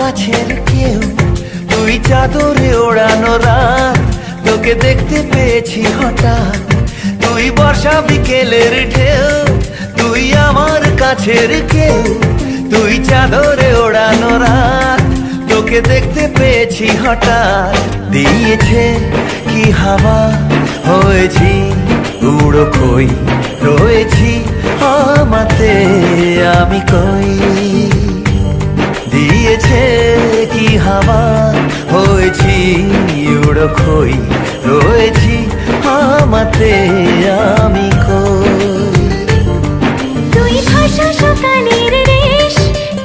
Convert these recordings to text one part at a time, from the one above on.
কাছের কেউ, তুই চাদরে ওড়ানো রাত, তোকে দেখতে পেয়েছি হঠাৎ। তুই বর্ষা বিকেলের ঢেউ, তুই আমার কাছের কেউ, তুই চাদরে ওড়ানো রাত, তোকে দেখতে পেয়েছি হঠাৎ। দিয়েছে কি হাওয়া, হয়েছি উড়ো খই, রয়েছি আমাতে আমি কই। দিয়েছে কি হাওয়া, হয়েছি উড়ো খই, রয়েছি আমাতে আমি কই। তুই ভাষা সকালের রেশ,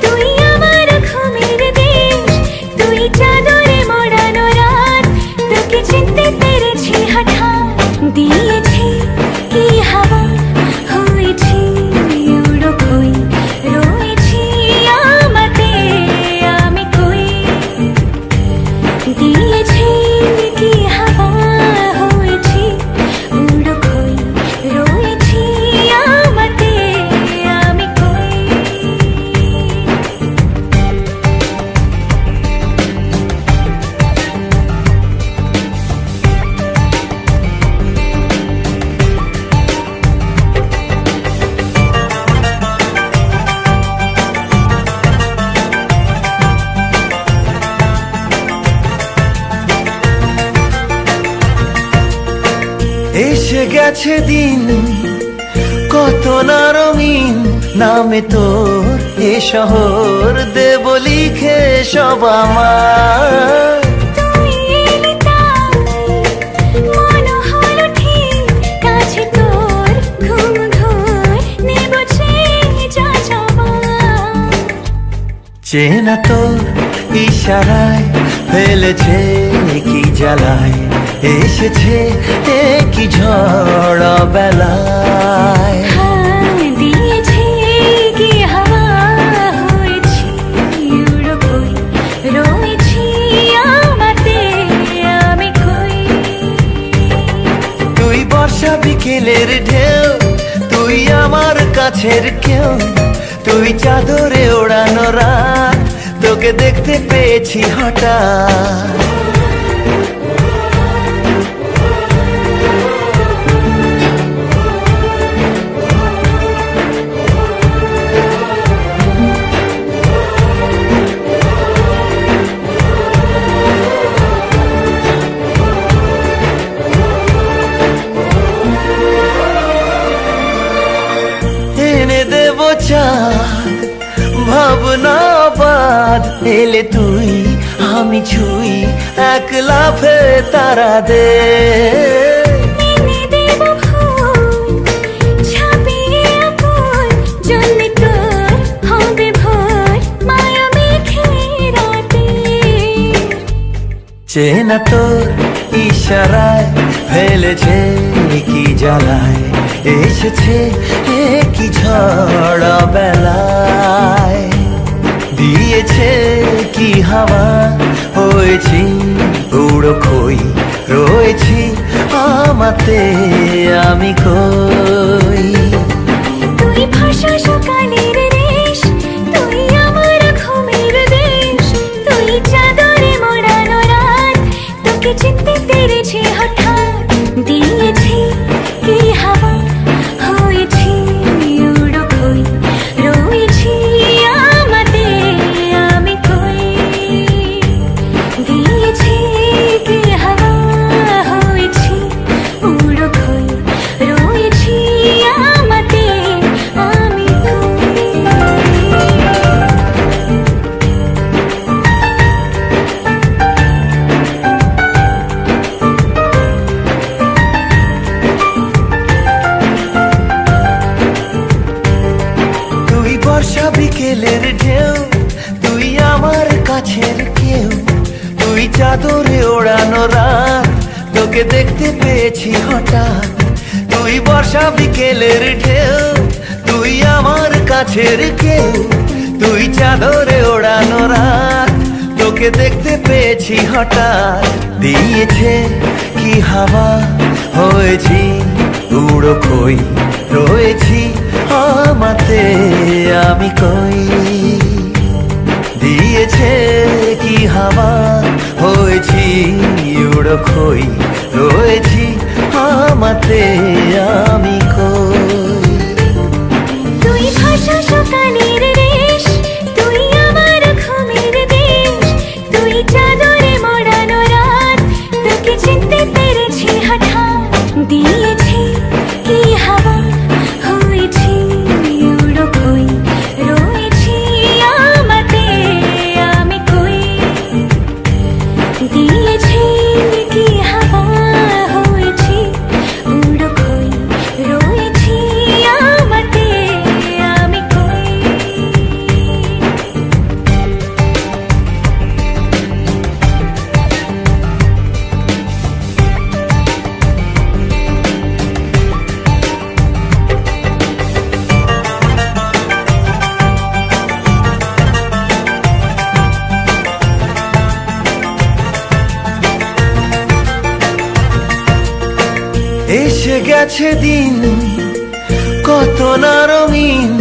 তুই আমার ঘুমের দেশ, তুই চাদরে মোড়ানো রাত, তোকে চিনতে পেরেছি হঠাৎ। দিয়েছি কি হাওয়া, হয়েছি উড়ো খই, রয়েছি আমাতে আমি কই। দিয়েছি কি হাওয়া, হয়েছি উড়ো খই, রয়েছি আমাতে আমি কই। এসে গেছে দিন কত না রঙিন, নামে তোর এ শহর দেব লিখে সব আমার। তুই এলি তাই মন হলো ঠিক, কাছে তোর ঘুম ঘোর নেব যা যাবার। চেনা তোর ইশারায় ফেলেছে কি জ্বালায়, এসেছে কি ঝড় বেলায়। দিয়েছি কি হাওয়া, হয়েছি উড়ো খই, রয়েছি আমাতে আমি কই। তুই বর্ষা বিকেলের ঢেউ, তুই আমার কাছের কেউ, তুই চাদরে ওড়ানো রাত, তোকে দেখতে পেয়েছি হঠাৎ। এনে দেব চাঁদ ভাবনা বাদ, এলে তুই আমি ছুই এক লাফে তারা দে। এনে দেব ফুল ছাপিয়ে আপন, জন্মে তোর হবে ভোর মায়া মেঘে রাতে। চেনা তোর ইশারায় ফেলেছে কি জ্বালায়, এসেছে কি ঝড় বেলায়। দিয়েছে কি হাওয়া, হয়েছি উড়ো খই, রয়েছি আমাতে আমি কই। তুই ভাষা সকালের রেশ, তুই আমার ঘুমের দেশ, তুই চাদরে মোড়ানো রাত, তোকে চিনতে পেরেছি হঠাৎ। দিয়েছি কি হাওয়া, হয়েছি উড়ো খই, রয়েছি আমাতে আমি কই। দিয়েছি কি হাওয়া, হয়েছি উড়ো খই, রয়েছি আমাতে আমি কই। তুই বর্ষা বিকেলের ঢেউ, তুই আমার কাছের কেউ, তুই চাদরে ওড়ানো রাত, তোকে দেখতে পেয়েছি হঠাৎ। তুই বর্ষা বিকেলের ঢেউ, তুই আমার কাছের কেউ, তুই চাদরে ওড়ানো রাত, তোকে দেখতে পেয়েছি হঠাৎ। দিয়েছে কি হাওয়া, হয়েছি উড়ো খই, রয়েছি আমাতে আমি কই। দিয়েছে হাওয়া হয়েছি উড়ো খই রয়েছি আমাতে আমি কই। তুই ভাষা সকালের রেশ, তুই আমার ঘুমের দেশ, তুই চাদরে মোড়ানো রাত, তোকে চিনতে পেরেছি হঠাৎ। দিয়েছি কি হাওয়া হয়েছি উড়ো খই রয়েছি আমাতে আমি কই। দিয়েছি কি হাওয়া হয়েছি উড়ো খই রয়েছি আমাতে আমি কই। এসে গেছে দিন কত না রঙিন।